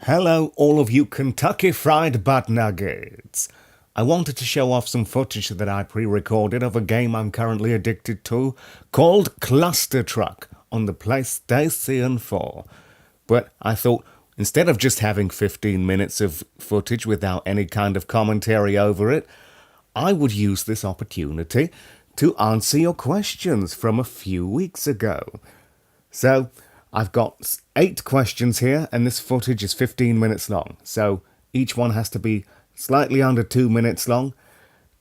Hello, all of you Kentucky Fried Butt Nuggets. I wanted to show off some footage that I pre-recorded of a game I'm currently addicted to called ClusterTruck on the PlayStation 4. But I thought, instead of just having 15 minutes of footage without any kind of commentary over it, I would use this opportunity to answer your questions from a few weeks ago. So, I've got 8 questions here, and this footage is 15 minutes long. So, each one has to be slightly under 2 minutes long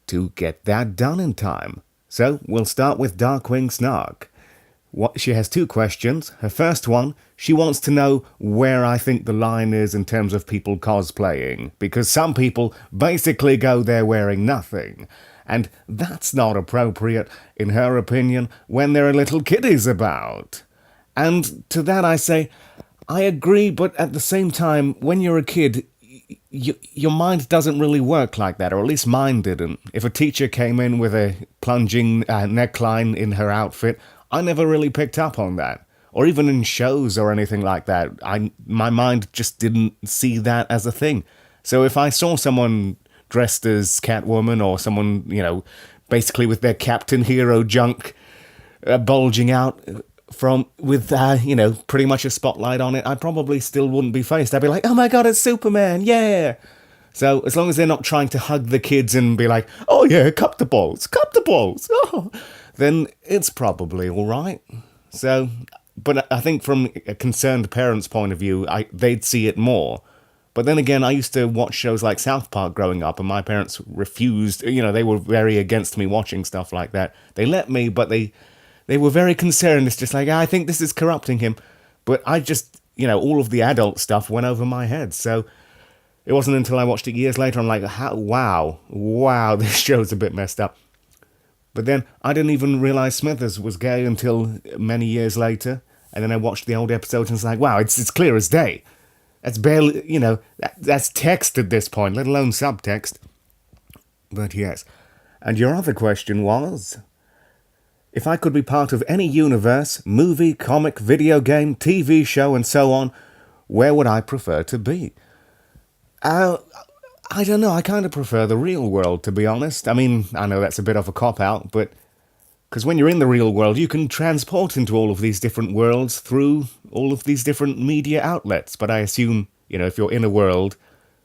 to get that done in time. So, we'll start with Darkwing Snark. She has 2 questions. Her first one, she wants to know where I think the line is in terms of people cosplaying, because some people basically go there wearing nothing. And that's not appropriate, in her opinion, when there are little kiddies about. And to that I say, I agree, but at the same time, when you're a kid, your mind doesn't really work like that, or at least mine didn't. If a teacher came in with a plunging neckline in her outfit, I never really picked up on that. Or even in shows or anything like that, my mind just didn't see that as a thing. So if I saw someone dressed as Catwoman, or someone, basically with their Captain Hero junk bulging out with pretty much a spotlight on it, I probably still wouldn't be phased. I'd be like, oh my god, it's Superman, yeah! So as long as they're not trying to hug the kids and be like, oh yeah, cup the balls, oh, then it's probably alright. So, but I think from a concerned parent's point of view, they'd see it more. But then again, I used to watch shows like South Park growing up, and my parents refused, they were very against me watching stuff like that. They let me, but they were very concerned. It's just like, I think this is corrupting him. But I just, all of the adult stuff went over my head. So it wasn't until I watched it years later, I'm like, wow, this show's a bit messed up. But then I didn't even realize Smithers was gay until many years later. And then I watched the old episodes and it's like, wow, it's clear as day. That's barely, that's text at this point, let alone subtext. But yes. And your other question was, if I could be part of any universe, movie, comic, video game, TV show, and so on, where would I prefer to be? I don't know, I kind of prefer the real world, to be honest. I mean, I know that's a bit of a cop-out, but because when you're in the real world, you can transport into all of these different worlds through all of these different media outlets. But I assume, if you're in a world...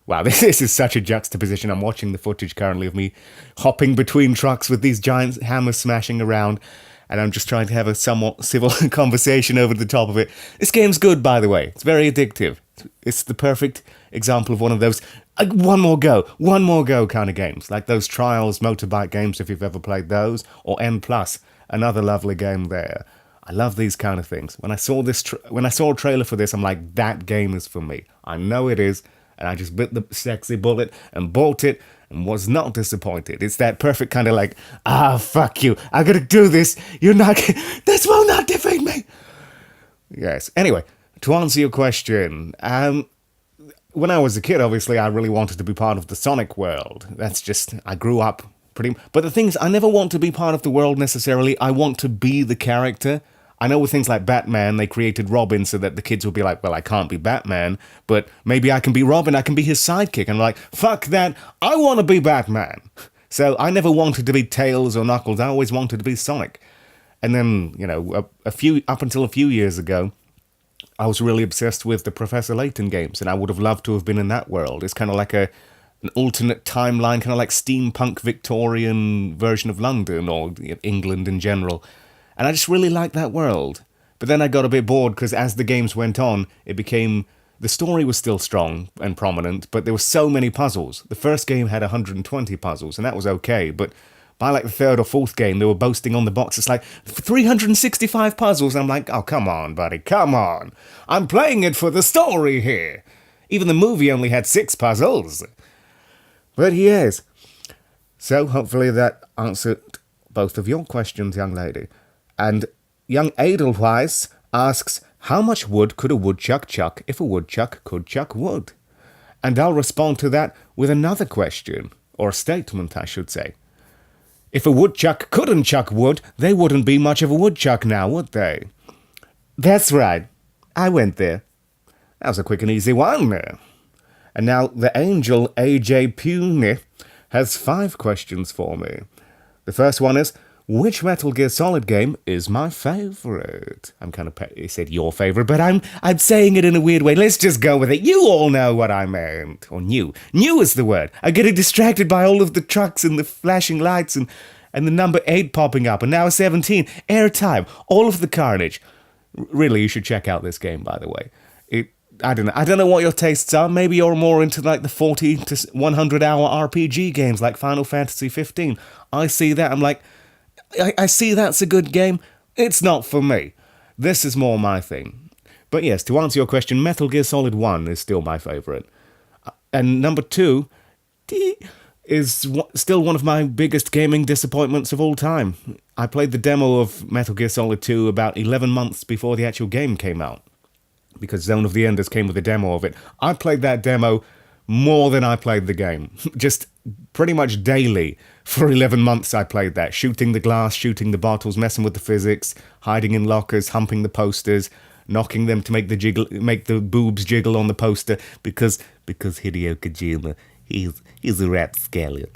Wow, this is such a juxtaposition. I'm watching the footage currently of me hopping between trucks with these giant hammers smashing around, and I'm just trying to have a somewhat civil conversation over the top of it. This game's good, by the way. It's very addictive. It's the perfect example of one of those one more go kind of games, like those Trials motorbike games, if you've ever played those, or N+, another lovely game there. I love these kind of things. When I saw a trailer for this, I'm like, that game is for me. I know it is. And I just bit the sexy bullet and bought it and was not disappointed. It's that perfect kind of like, fuck you, I gotta do this, this will not defeat me. Yes, anyway, to answer your question, when I was a kid, obviously, I really wanted to be part of the Sonic world. That's just, I grew up but the thing is, I never want to be part of the world necessarily, I want to be the character. I know with things like Batman, they created Robin so that the kids would be like, well, I can't be Batman, but maybe I can be Robin, I can be his sidekick. And I'm like, fuck that, I want to be Batman. So I never wanted to be Tails or Knuckles, I always wanted to be Sonic. And then, up until a few years ago, I was really obsessed with the Professor Layton games, and I would have loved to have been in that world. It's kind of like an alternate timeline, kind of like steampunk Victorian version of London, or England in general. And I just really liked that world. But then I got a bit bored because as the games went on, the story was still strong and prominent, but there were so many puzzles. The first game had 120 puzzles, and that was okay, but by like the third or fourth game, they were boasting on the box, it's like, 365 puzzles, and I'm like, oh, come on, buddy, come on. I'm playing it for the story here. Even the movie only had 6 puzzles. But yes. So hopefully that answered both of your questions, young lady. And young Edelweiss asks, how much wood could a woodchuck chuck if a woodchuck could chuck wood? And I'll respond to that with another question, or a statement, I should say. If a woodchuck couldn't chuck wood, they wouldn't be much of a woodchuck now, would they? That's right. I went there. That was a quick and easy one there. And now the angel AJ Puny has 5 questions for me. The first one is, which Metal Gear Solid game is my favorite? I'm kind of he said your favorite, but I'm saying it in a weird way. Let's just go with it. You all know what I meant. Or knew. Knew is the word. I'm getting distracted by all of the trucks and the flashing lights and the number 8 popping up, and now 17. Airtime. All of the carnage. Really, you should check out this game, by the way. I don't know what your tastes are. Maybe you're more into like the 40 to 100 hour RPG games like Final Fantasy 15. I see that. I'm like, I see that's a good game. It's not for me. This is more my thing. But yes, to answer your question, Metal Gear Solid 1 is still my favourite. And number 2 is still one of my biggest gaming disappointments of all time. I played the demo of Metal Gear Solid 2 about 11 months before the actual game came out, because Zone of the Enders came with a demo of it. I played that demo more than I played the game. Just pretty much daily. For 11 months I played that. Shooting the glass, shooting the bottles, messing with the physics, hiding in lockers, humping the posters, knocking them to make the boobs jiggle on the poster, because Hideo Kojima, he's a rapscallion.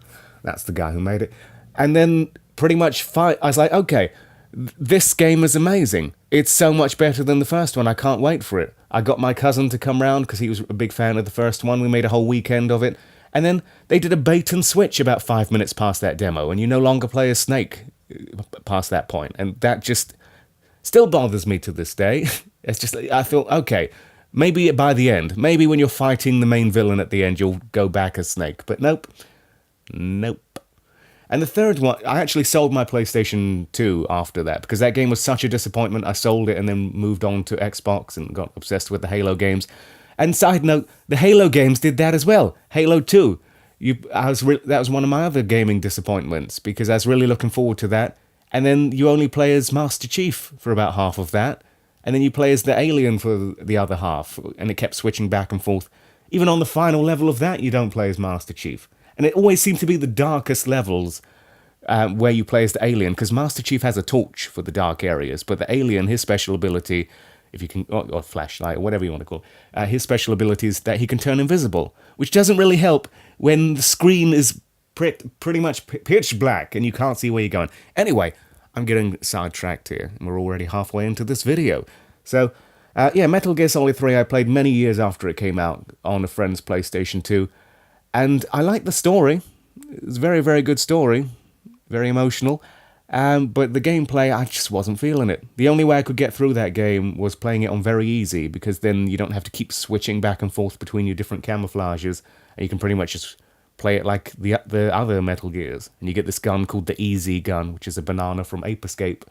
That's the guy who made it. And then pretty much I was like, okay, this game is amazing. It's so much better than the first one. I can't wait for it. I got my cousin to come round because he was a big fan of the first one. We made a whole weekend of it. And then they did a bait and switch about 5 minutes past that demo, and you no longer play as Snake past that point. And that just still bothers me to this day. It's just, I thought, okay, maybe by the end, maybe when you're fighting the main villain at the end, you'll go back as Snake. But nope. And the third one, I actually sold my PlayStation 2 after that, because that game was such a disappointment. I sold it and then moved on to Xbox and got obsessed with the Halo games. And side note, the Halo games did that as well. Halo 2. That was one of my other gaming disappointments, because I was really looking forward to that. And then you only play as Master Chief for about half of that. And then you play as the alien for the other half. And it kept switching back and forth. Even on the final level of that, you don't play as Master Chief. And it always seemed to be the darkest levels where you play as the alien, because Master Chief has a torch for the dark areas, but the alien, his special ability, if you can, or flashlight, or whatever you want to call it, his special ability is that he can turn invisible, which doesn't really help when the screen is pretty much pitch black and you can't see where you're going. Anyway, I'm getting sidetracked here, and we're already halfway into this video. So, Metal Gear Solid 3 I played many years after it came out on a friend's PlayStation 2, and I liked the story. It's a very, very good story. Very emotional. But the gameplay, I just wasn't feeling it. The only way I could get through that game was playing it on very easy, because then you don't have to keep switching back and forth between your different camouflages, and you can pretty much just play it like the other Metal Gears. And you get this gun called the Easy Gun, which is a banana from Ape Escape,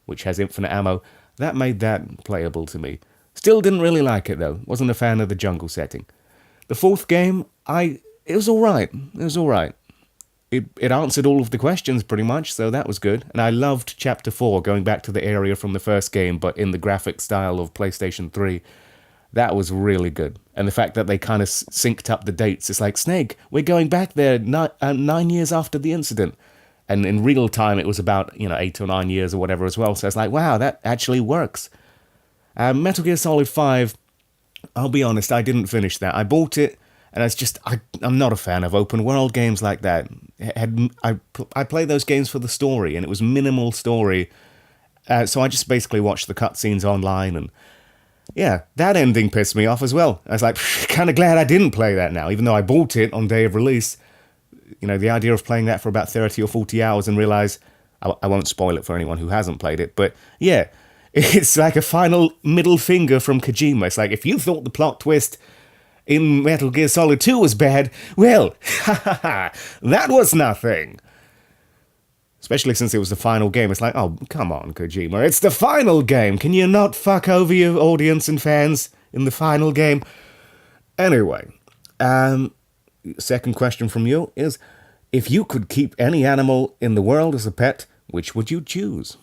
which has infinite ammo. That made that playable to me. Still didn't really like it, though. Wasn't a fan of the jungle setting. The fourth game, it was alright. It was alright. It answered all of the questions pretty much, so that was good. And I loved Chapter 4, going back to the area from the first game, but in the graphic style of PlayStation 3. That was really good. And the fact that they kind of synced up the dates. It's like, Snake, we're going back there 9 years after the incident. And in real time, it was about 8 or 9 years or whatever as well. So it's like, wow, that actually works. Metal Gear Solid 5, I'll be honest, I didn't finish that. I bought it, and it's just, I'm not a fan of open world games like that. I play those games for the story, and it was minimal story. So I just basically watched the cutscenes online, and yeah, that ending pissed me off as well. I was like, kind of glad I didn't play that now, even though I bought it on day of release. The idea of playing that for about 30 or 40 hours and realize, I won't spoil it for anyone who hasn't played it, but yeah, it's like a final middle finger from Kojima. It's like, if you thought the plot twist in Metal Gear Solid 2 was bad, well, that was nothing. Especially since it was the final game. It's like, oh, come on, Kojima. It's the final game. Can you not fuck over your audience and fans in the final game? Anyway, second question from you is, if you could keep any animal in the world as a pet, which would you choose?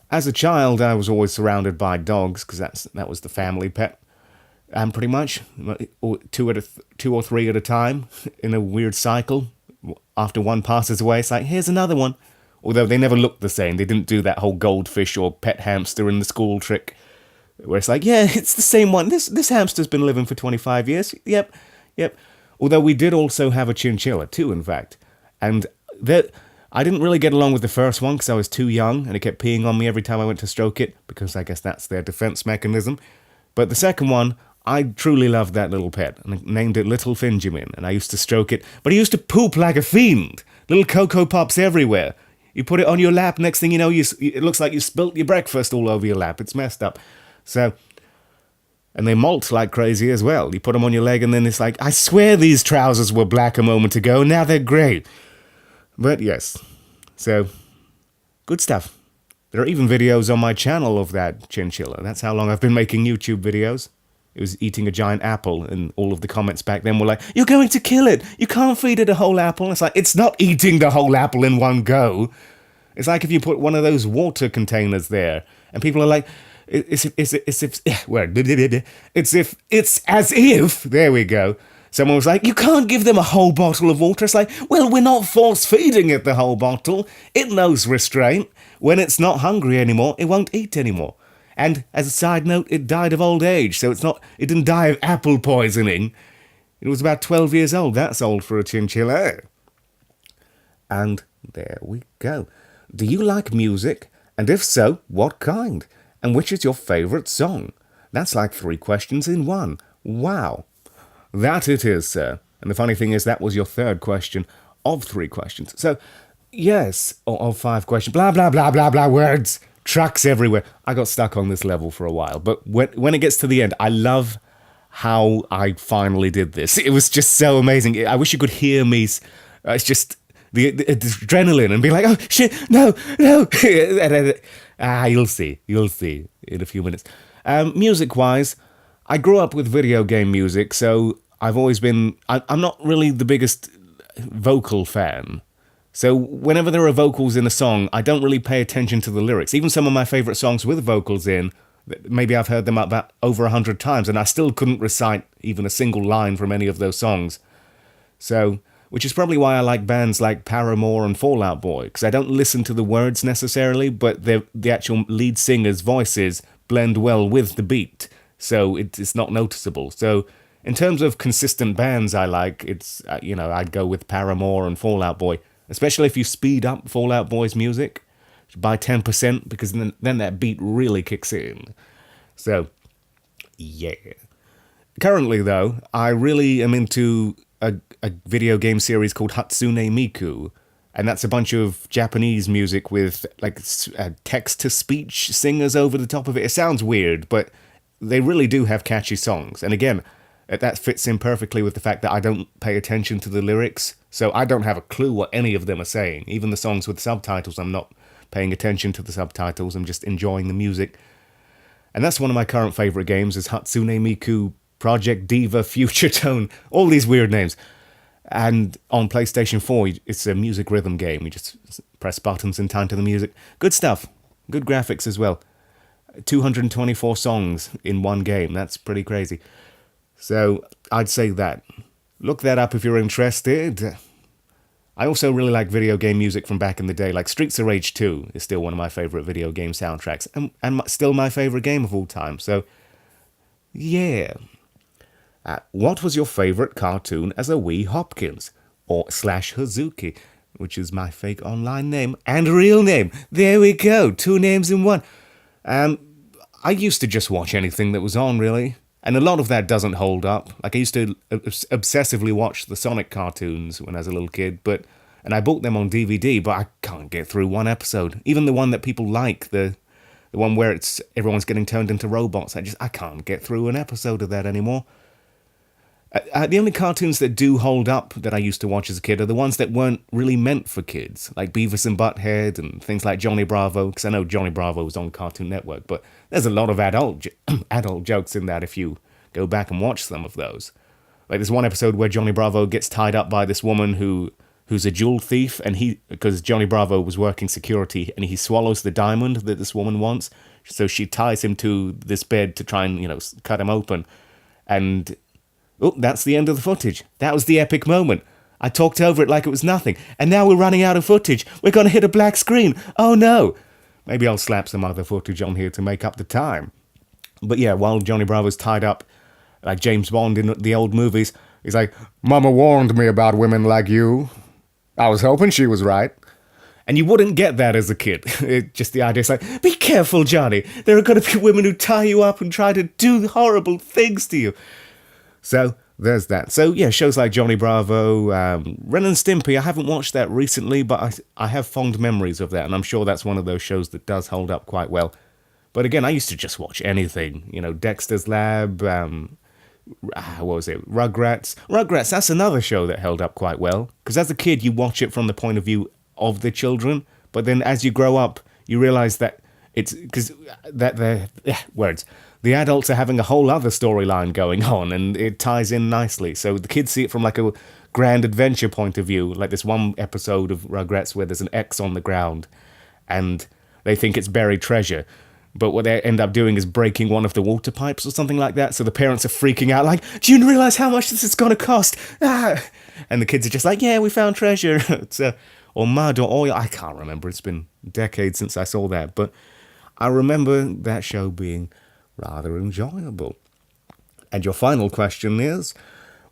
As a child, I was always surrounded by dogs, because that was the family pet. And pretty much, two or three at a time, in a weird cycle. After one passes away, it's like, here's another one. Although they never looked the same. They didn't do that whole goldfish or pet hamster in the school trick. where it's like, yeah, it's the same one. This hamster's been living for 25 years. Yep, yep. Although we did also have a chinchilla too, in fact. And that I didn't really get along with the first one because I was too young and it kept peeing on me every time I went to stroke it, because I guess that's their defense mechanism. But the second one, I truly loved that little pet, and I named it Little Finjamin, and I used to stroke it, but he used to poop like a fiend. Little Cocoa Pops everywhere. You put it on your lap, next thing you know, it looks like you spilt your breakfast all over your lap. It's messed up. So, and they molt like crazy as well. You put them on your leg, and then it's like, I swear these trousers were black a moment ago, now they're grey. But yes, so, good stuff. There are even videos on my channel of that chinchilla. That's how long I've been making YouTube videos. It was eating a giant apple, and all of the comments back then were like, you're going to kill it! You can't feed it a whole apple! It's like, it's not eating the whole apple in one go! It's like if you put one of those water containers there, and people are like, it's as if, there we go. Someone was like, you can't give them a whole bottle of water. It's like, well, we're not force-feeding it the whole bottle. It knows restraint. When it's not hungry anymore, it won't eat anymore. And as a side note, it died of old age, so it didn't die of apple poisoning. It was about 12 years old. That's old for a chinchilla. And there we go. Do you like music? And if so, what kind? And which is your favourite song? That's like 3 questions in one. Wow. That it is, sir. And the funny thing is, that was your 3rd question of 3 questions. So, yes, or of 5 questions. Blah, blah, blah, blah, blah, words. Trucks everywhere. I got stuck on this level for a while. But when it gets to the end, I love how I finally did this. It was just so amazing. I wish you could hear me. It's just the adrenaline and be like, oh, shit, no. You'll see in a few minutes. Music-wise, I grew up with video game music, so I've always been... I'm not really the biggest vocal fan. So whenever there are vocals in a song, I don't really pay attention to the lyrics. Even some of my favourite songs with vocals in, maybe I've heard them about over 100 times, and I still couldn't recite even a single line from any of those songs. So, which is probably why I like bands like Paramore and Fall Out Boy, because I don't listen to the words necessarily, but the actual lead singer's voices blend well with the beat, so it's not noticeable. So, in terms of consistent bands I like, it's, I'd go with Paramore and Fall Out Boy. Especially if you speed up Fall Out Boy's music by 10%, because then that beat really kicks in. So, yeah. Currently, though, I really am into a video game series called Hatsune Miku, and that's a bunch of Japanese music with like text-to-speech singers over the top of it. It sounds weird, but they really do have catchy songs. And again, that fits in perfectly with the fact that I don't pay attention to the lyrics, so I don't have a clue what any of them are saying. Even the songs with subtitles, I'm not paying attention to the subtitles, I'm just enjoying the music. And that's one of my current favourite games, is Hatsune Miku, Project Diva, Future Tone, all these weird names. And on PlayStation 4, it's a music rhythm game. You just press buttons in time to the music. Good stuff. Good graphics as well. 224 songs in one game. That's pretty crazy. So, I'd say that. Look that up if you're interested. I also really like video game music from back in the day, like Streets of Rage 2 is still one of my favourite video game soundtracks, and still my favourite game of all time, so, yeah. What was your favourite cartoon as a wee Hopkins? Or /Hazuki, which is my fake online name, and real name. There we go, 2 names in one. I used to just watch anything that was on, really. And a lot of that doesn't hold up. Like, I used to obsessively watch the Sonic cartoons when I was a little kid, and I bought them on DVD, but I can't get through one episode. Even the one that people like, the one where everyone's getting turned into robots, I can't get through an episode of that anymore. The only cartoons that do hold up that I used to watch as a kid are the ones that weren't really meant for kids, like Beavis and Butthead and things like Johnny Bravo, because I know Johnny Bravo was on Cartoon Network, but there's a lot of adult jokes in that if you go back and watch some of those. Like there's one episode where Johnny Bravo gets tied up by this woman who's a jewel thief, and because Johnny Bravo was working security, and he swallows the diamond that this woman wants, so she ties him to this bed to try and, cut him open, and... Oh, that's the end of the footage. That was the epic moment. I talked over it like it was nothing, and now we're running out of footage. We're going to hit a black screen. Oh no! Maybe I'll slap some other footage on here to make up the time. But yeah, while Johnny Bravo's tied up, like James Bond in the old movies, he's like, Mama warned me about women like you. I was hoping she was right. And you wouldn't get that as a kid. Just the idea is like, be careful, Johnny. There are going to be women who tie you up and try to do horrible things to you. So there's that. So yeah, shows like Johnny Bravo, Ren and Stimpy. I haven't watched that recently, but I have fond memories of that. And I'm sure that's one of those shows that does hold up quite well. But again, I used to just watch anything. You know, Dexter's Lab, what was it? Rugrats. Rugrats, that's another show that held up quite well. Because as a kid, you watch it from the point of view of the children. But then as you grow up, you realize that it's because that the adults are having a whole other storyline going on, and it ties in nicely. So the kids see it from like a grand adventure point of view, like this one episode of Rugrats where there's an X on the ground, and they think it's buried treasure. But what they end up doing is breaking one of the water pipes or something like that. So the parents are freaking out like, do you realize how much this is going to cost? Ah! And the kids are just like, yeah, we found treasure. Or mud or oil. I can't remember. It's been decades since I saw that. But I remember that show being rather enjoyable. And your final question is,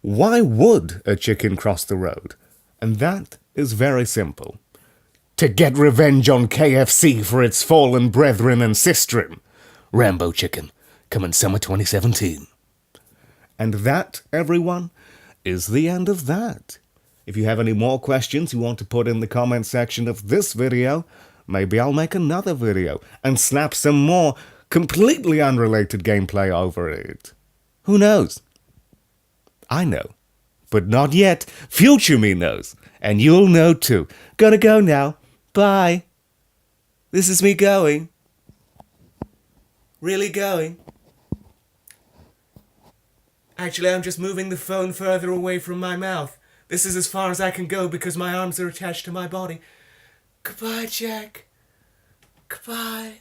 why would a chicken cross the road? And that is very simple. To get revenge on KFC for its fallen brethren and sistren. Rambo Chicken, coming summer 2017. And that, everyone, is the end of that. If you have any more questions you want to put in the comment section of this video, maybe I'll make another video and snap some more completely unrelated gameplay over it. Who knows? I know. But not yet. Future me knows. And you'll know too. Gotta go now. Bye. This is me going. Really going. Actually, I'm just moving the phone further away from my mouth. This is as far as I can go because my arms are attached to my body. Goodbye, Jack. Goodbye.